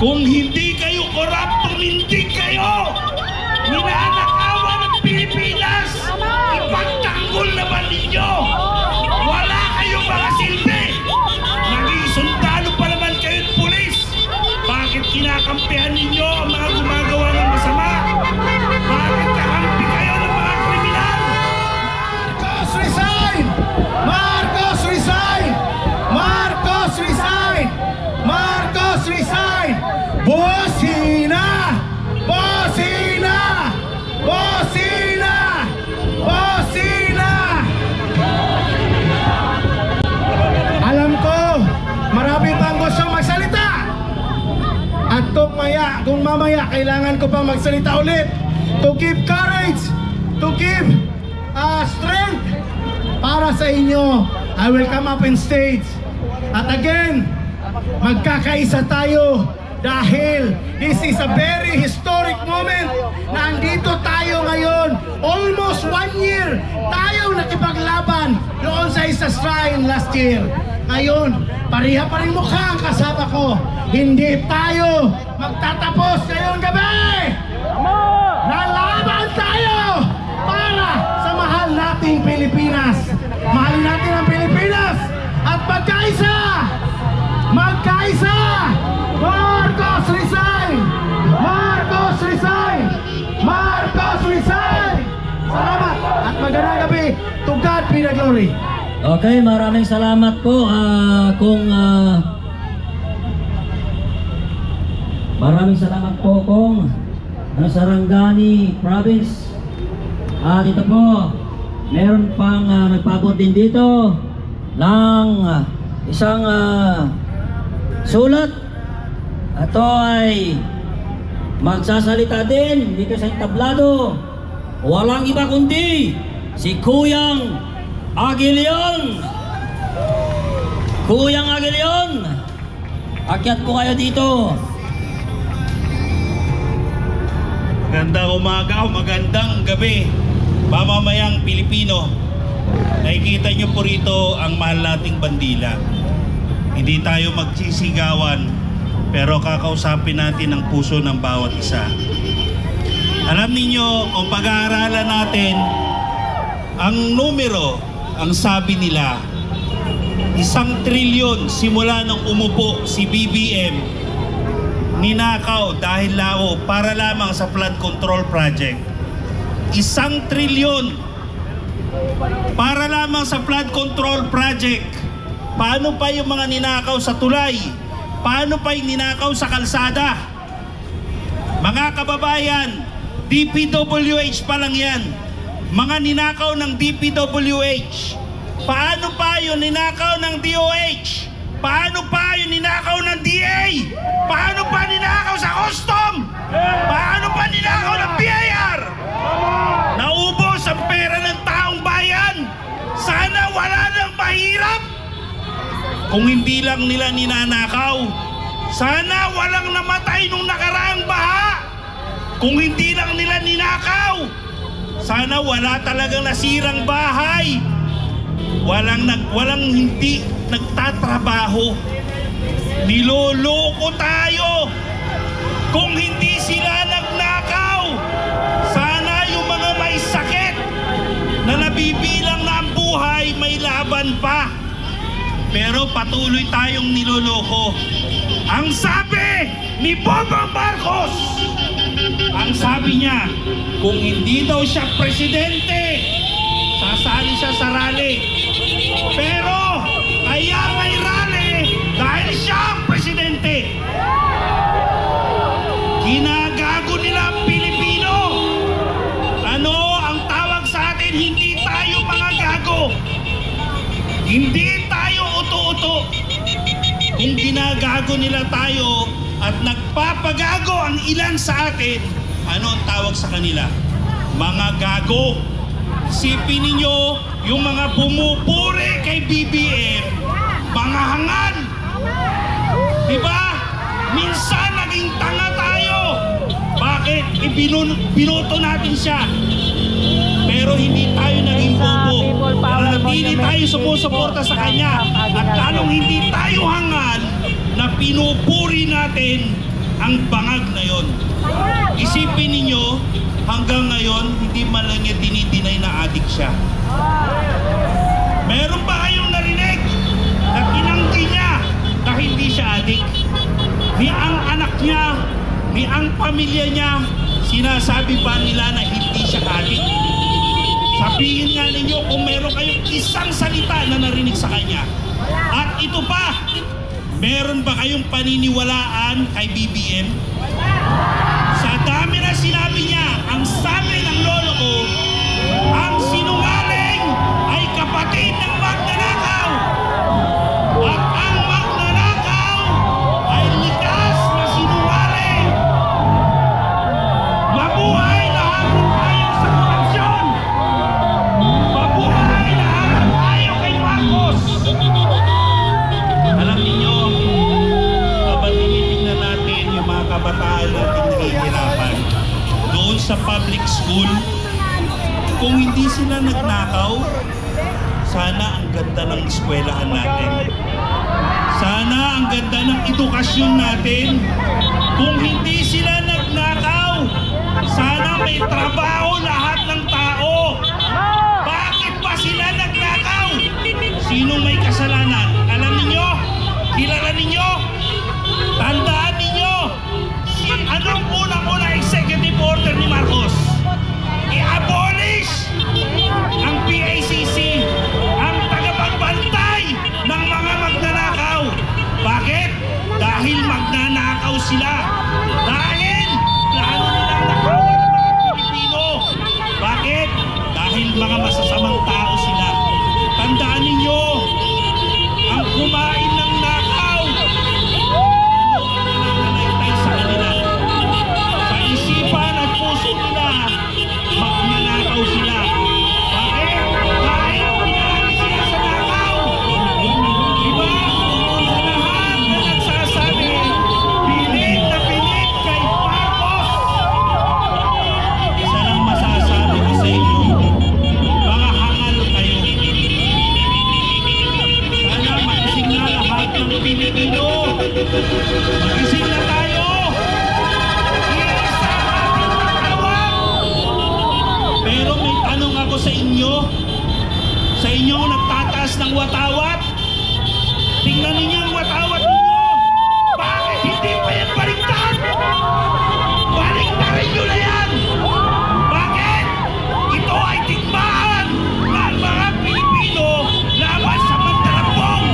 Kung hindi kayo korap, tumindig kayo! Ninanakawan ng Pilipinas! Ipagtanggol naman ninyo! Wala kayong mga silbi! Naging sundalo pa naman kayo't pulis! Bakit kinakampihan ninyo ang mga gumagawa ng masama? Bakit kakampi kayo ng mga kriminal? Marcos resign! Marcos resign! Marcos resign! Marcos resign! Bosina! Bosina! Bosina! Bosina! Alam ko, marami pang gusto magsalita. At kung mamaya kailangan ko pa magsalita ulit to give courage, to give strength para sa inyo, I will come up in stage. At again, magkakaisa tayo dahil this is a very historic moment na andito tayo ngayon. Almost 1 year tayo nakipaglaban doon sa isa shrine last year. Ngayon, pareha pa rin mukha ang kasama ko. Hindi tayo magtatapos ngayong gabi! Nalaban tayo para sa mahal nating Pilipinas. Mahalin natin ang Pilipinas at magkaisa! Magkaisa! Marcos resign! Marcos resign! Marcos resign! Salamat at magandang gabi. To God be the glory. Okay, maraming salamat po maraming salamat po kung Sarangani Province. At ito po, meron pang nagpabot din dito ng isang sulat. Ito ay magsasalita din dito sa entablado. Walang iba kundi si Kuyang Aguilion. Kuyang Aguilion, akyat po kayo dito. Magandang umaga o magandang gabi, mamamayang Pilipino. Nakikita nyo po rito ang mahal nating bandila. Hindi tayo magsisigawan, pero kakausapin natin ang puso ng bawat isa. Alam niyo, kung pag-aaralan natin ang numero, ang sabi nila, 1 trilyon simula nung umupo si BBM, ninakaw dahil lao para lamang sa flood control project. 1 trilyon para lamang sa flood control project. Paano pa yung mga ninakaw sa tulay? Paano pa yung ninakaw sa kalsada? Mga kababayan, DPWH pa lang yan. Mga ninakaw ng DPWH. Paano pa yung ninakaw ng DOH? Paano pa yung ninakaw ng DA? Paano pa ninakaw sa custom? Paano pa ninakaw ng BIR? Naubos ang pera ng taong bayan. Sana wala nang mahirap. Kung hindi lang nila ninanakaw, sana walang namatay nung nakaraang baha. Kung hindi lang nila ninakaw, sana wala talagang nasirang bahay. Walang hindi nagtatrabaho. Niloloko tayo. Kung hindi sila nagnakaw, sana yung mga may sakit na nabibilang na ang buhay may laban pa. Pero patuloy tayong niloloko. Ang sabi ni Bongbong Marcos, ang sabi niya, kung hindi daw siya presidente, sasali siya sa rally. Pero kaya may rally dahil siya ang presidente. Ginagago nila ang Pilipino. Ano ang tawag sa atin? Hindi tayo mga gago. Hindi tayo uto-uto. Kung ginagago nila tayo at nagpapagago ang ilan sa atin, ano ang tawag sa kanila? Mga gago. Isipin ninyo yung mga bumupuri kay BBM, mga hangal. Diba? Minsan naging tanga tayo. Bakit? Binoto natin siya. Pero hindi tayo naging bobo. Hindi tayo sumusuporta sa kanya. At lalong hindi tayo hangal na pinupuri natin ang bangag na yon. Isipin ninyo, hanggang ngayon, hindi man lang niya dinidinay na adik siya. Meron ba kayong narinig na tinanggi niya na hindi siya adik? Ni ang anak niya, ni ang pamilya niya, sinasabi pa nila na hindi siya adik. Sabihin nga ninyo kung meron kayong isang salita na narinig sa kanya. At ito pa, meron ba kayong paniniwalaan kay BBM? Sa dami na sinabi niya, ang sabi ng lolo ko, ang sinungaling ay kapatid ng magnanakaw. At ang magnanakaw ay likas na sinungaling. Mabuhay na habang tayo sa korupsyon. Mabuhay na habang tayo kay Marcos. Alam niyo, kapag tinitingnan natin yung mga kabataan natin nahihirapan doon sa public school, kung hindi sila nagnakaw, sana ang ganda ng eskwelahan natin. Sana ang ganda ng edukasyon natin. Kung hindi sila nagnakaw, sana may trabaho lahat ng tao. Bakit pa sila nagnakaw? Sinong may kasalanan? Alam niyo? Kilala ninyo? Tandaan ninyo? Anong unang-unang executive order ni Marcos? I-abolish ang PACC, ang tagapagbantay ng mga magnanakaw. Bakit? Dahil magnanakaw sila. Dahil plano nilang nakawan ng mga Pilipino. Bakit? Dahil mga masasamang tao sila. Tandaan ninyo, ang kumain ng nakaw, nananaytay sa kanila. Sa isipan at puso nila, magnanakaw sila. Bakit? Dahil pinalaki sila sa nakaw. Diba? Sa lahat na nagsasabi, pilit na pilit kay Marcos. Isa lang masasabi ko sa inyo, mga hangal kayo. Sana magising na lahat ng Pilipino. Magising na tayo. Iisa ating matawag. Pero may tanong ako sa inyo nagtataas ng watawat. Tingnan ninyo ang watawat ninyo. Bakit hindi pa yan baliktad? Baliktarin nyo na yan. Bakit? Ito ay tigmaan ng mga Pilipino laban sa mandarabong.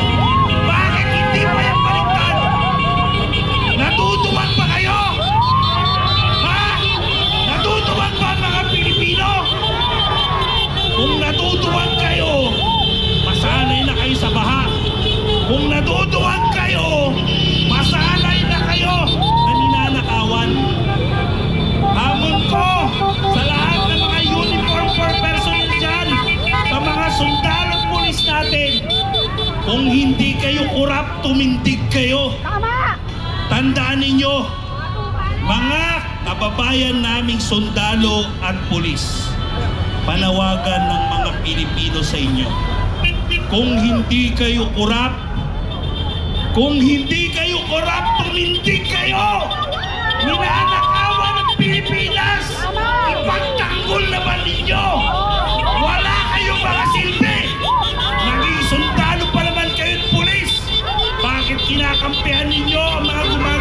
Bakit hindi pa yan baliktad? Natutuman pa kayo? Ha? Natutuman ba ang mga Pilipino? Kung natutuwan kayo, masanay na kayo sa baha. Kung natutuwan kayo, masanay na kayo na ninanakawan. Hamon ko sa lahat ng mga uniform for personnel dyan, sa mga sundalo at pulis natin, kung hindi kayo kurap, tumindig kayo. Tandaan ninyo, mga kababayan naming sundalo at pulis, panawagan ng mga Pilipino sa inyo. Kung hindi kayo kurap, tumindig kayo! Ninanakawan ng Pilipinas! Ipagtanggol naman ninyo! Wala kayong mga silbi! Naging sundalo pa naman kayo't pulis! Bakit kinakampihan ninyo ang mga gumagawa